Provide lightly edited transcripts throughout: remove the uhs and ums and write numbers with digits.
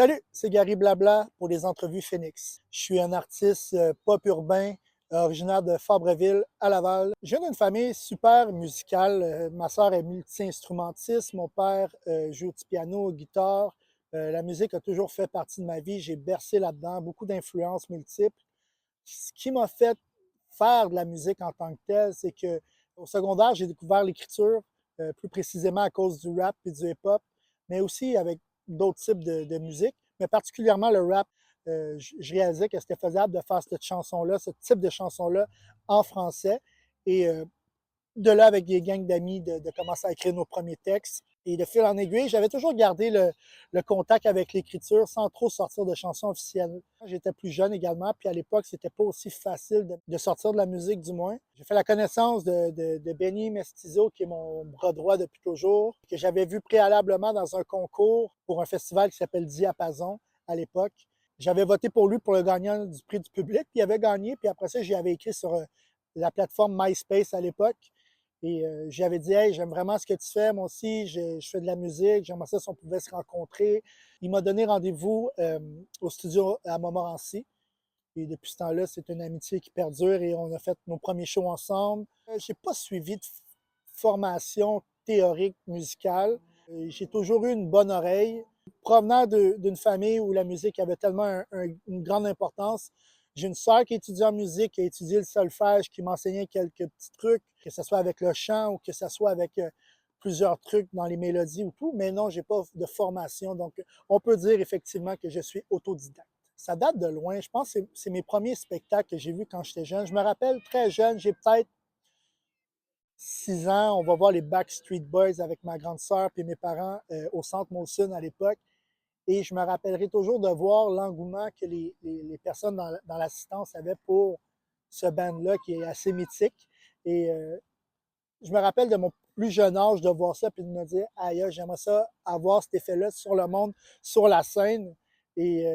Salut, c'est Gary Blabla pour les entrevues Phoenix. Je suis un artiste pop urbain originaire de Fabreville à Laval. Je viens d'une famille super musicale. Ma sœur est multi-instrumentiste, mon père joue du piano, guitare. La musique a toujours fait partie de ma vie. J'ai bercé là-dedans, beaucoup d'influences multiples. Ce qui m'a fait faire de la musique en tant que telle, c'est que au secondaire, j'ai découvert l'écriture, plus précisément à cause du rap et du hip-hop, mais aussi avec d'autres types de musique, mais particulièrement le rap. Je réalisais que c'était faisable de faire cette chanson-là, ce type de chanson-là en français. Et de là, avec des gangs d'amis, de commencer à écrire nos premiers textes. Et de fil en aiguille, j'avais toujours gardé le contact avec l'écriture sans trop sortir de chansons officielles. J'étais plus jeune également, puis à l'époque, c'était pas aussi facile de sortir de la musique, du moins. J'ai fait la connaissance de Benny Mestizo, qui est mon bras droit depuis toujours, que j'avais vu préalablement dans un concours pour un festival qui s'appelle Diapason à l'époque. J'avais voté pour lui pour le gagnant du prix du public, puis il avait gagné, puis après ça, j'y avais écrit sur la plateforme MySpace à l'époque. Et j'avais dit, hey, j'aime vraiment ce que tu fais, moi aussi, je fais de la musique, j'aimerais ça si on pouvait se rencontrer. Il m'a donné rendez-vous au studio à Montmorency. Et depuis ce temps-là, c'est une amitié qui perdure et on a fait nos premiers shows ensemble. J'ai pas suivi de formation théorique musicale. J'ai toujours eu une bonne oreille. Provenant d'une famille où la musique avait tellement une grande importance, j'ai une sœur qui étudie en musique, qui a étudié le solfège, qui m'enseignait quelques petits trucs, que ce soit avec le chant ou que ce soit avec plusieurs trucs dans les mélodies ou tout, mais non, j'ai pas de formation. Donc, on peut dire effectivement que je suis autodidacte. Ça date de loin. Je pense que c'est mes premiers spectacles que j'ai vus quand j'étais jeune. Je me rappelle très jeune, j'ai peut-être 6 ans, on va voir les Backstreet Boys avec ma grande sœur et mes parents au Centre Molson à l'époque. Et je me rappellerai toujours de voir l'engouement que les personnes dans l'assistance avaient pour ce band-là qui est assez mythique. Et je me rappelle de mon plus jeune âge de voir ça puis de me dire, aïe, j'aimerais ça avoir cet effet-là sur le monde, sur la scène. Et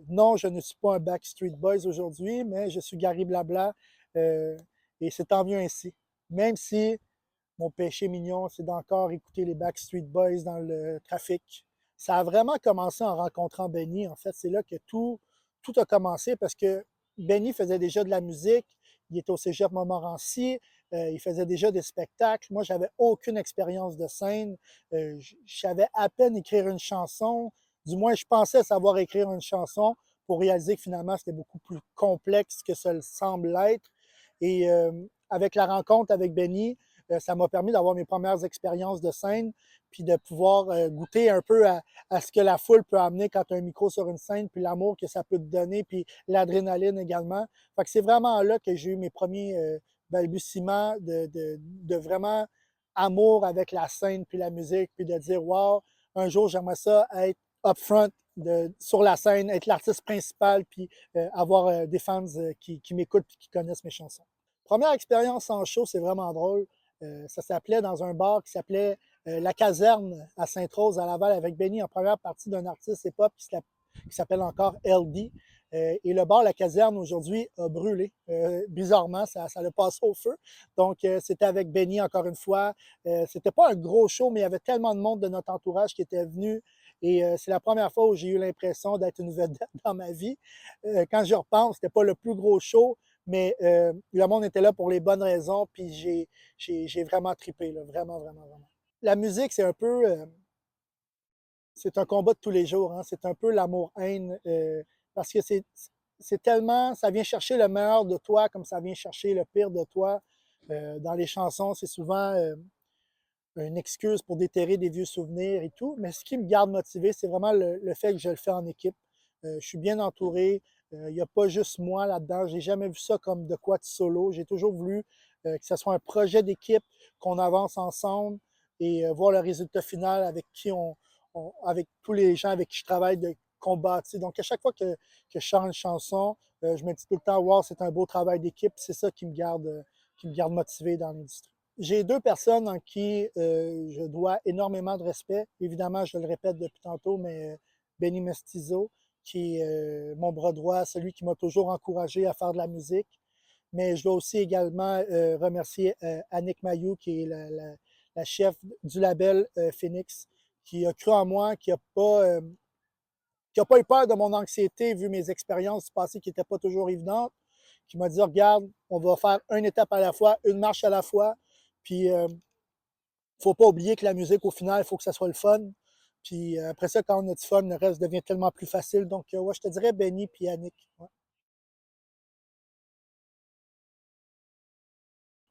non, je ne suis pas un Backstreet Boys aujourd'hui, mais je suis Gary Blabla et c'est tant mieux ainsi. Même si mon péché mignon, c'est d'encore écouter les Backstreet Boys dans le trafic. Ça a vraiment commencé en rencontrant Benny. En fait, c'est là que tout a commencé parce que Benny faisait déjà de la musique. Il était au Cégep Montmorency. Il faisait déjà des spectacles. Moi, j'avais aucune expérience de scène. Je savais à peine écrire une chanson. Du moins, je pensais savoir écrire une chanson pour réaliser que finalement, c'était beaucoup plus complexe que ça le semble l'être. Et avec la rencontre avec Benny, ça m'a permis d'avoir mes premières expériences de scène, puis de pouvoir goûter un peu à ce que la foule peut amener quand tu as un micro sur une scène, puis l'amour que ça peut te donner, puis l'adrénaline également. Fait que c'est vraiment là que j'ai eu mes premiers balbutiements de vraiment amour avec la scène, puis la musique, puis de dire, wow, un jour j'aimerais ça être upfront sur la scène, être l'artiste principal, puis avoir des fans qui m'écoutent et qui connaissent mes chansons. Première expérience en show, c'est vraiment drôle. Ça s'appelait dans un bar qui s'appelait La Caserne à Sainte-Rose, à Laval, avec Benny en première partie d'un artiste hip-hop qui s'appelle encore LD. Et le bar La Caserne, aujourd'hui, a brûlé. Bizarrement, ça le passe au feu. Donc, c'était avec Benny, encore une fois. C'était pas un gros show, mais il y avait tellement de monde de notre entourage qui était venu. Et c'est la première fois où j'ai eu l'impression d'être une vedette dans ma vie. Quand j'y repense, c'était pas le plus gros show, mais le monde était là pour les bonnes raisons, puis j'ai vraiment trippé, là, vraiment, vraiment, vraiment. La musique, c'est un peu, c'est un combat de tous les jours, hein. C'est un peu l'amour-haine, parce que c'est tellement, ça vient chercher le meilleur de toi comme ça vient chercher le pire de toi. Dans les chansons, c'est souvent une excuse pour déterrer des vieux souvenirs et tout, mais ce qui me garde motivé, c'est vraiment le fait que je le fais en équipe. Je suis bien entouré. Il n'y a pas juste moi là-dedans. J'ai jamais vu ça comme de quoi de solo. J'ai toujours voulu que ce soit un projet d'équipe, qu'on avance ensemble et voir le résultat final avec avec tous les gens avec qui je travaille, qu'on bâtit. Donc, à chaque fois que je chante une chanson, je me dis tout le temps, wow, c'est un beau travail d'équipe. C'est ça qui me garde motivé dans l'industrie. J'ai deux personnes en qui je dois énormément de respect. Évidemment, je le répète depuis tantôt, mais Benny Mestizo, qui est mon bras droit, celui qui m'a toujours encouragé à faire de la musique. Mais je dois aussi également remercier Annick Mayou, qui est la chef du label Phoenix, qui a cru en moi, qui n'a pas eu peur de mon anxiété, vu mes expériences passées qui n'étaient pas toujours évidentes, qui m'a dit, regarde, on va faire une étape à la fois, une marche à la fois, puis faut pas oublier que la musique, au final, il faut que ça soit le fun. Puis après ça, quand on a du fun, le reste devient tellement plus facile. Donc, ouais, je te dirais Benny puis Yannick. Ouais.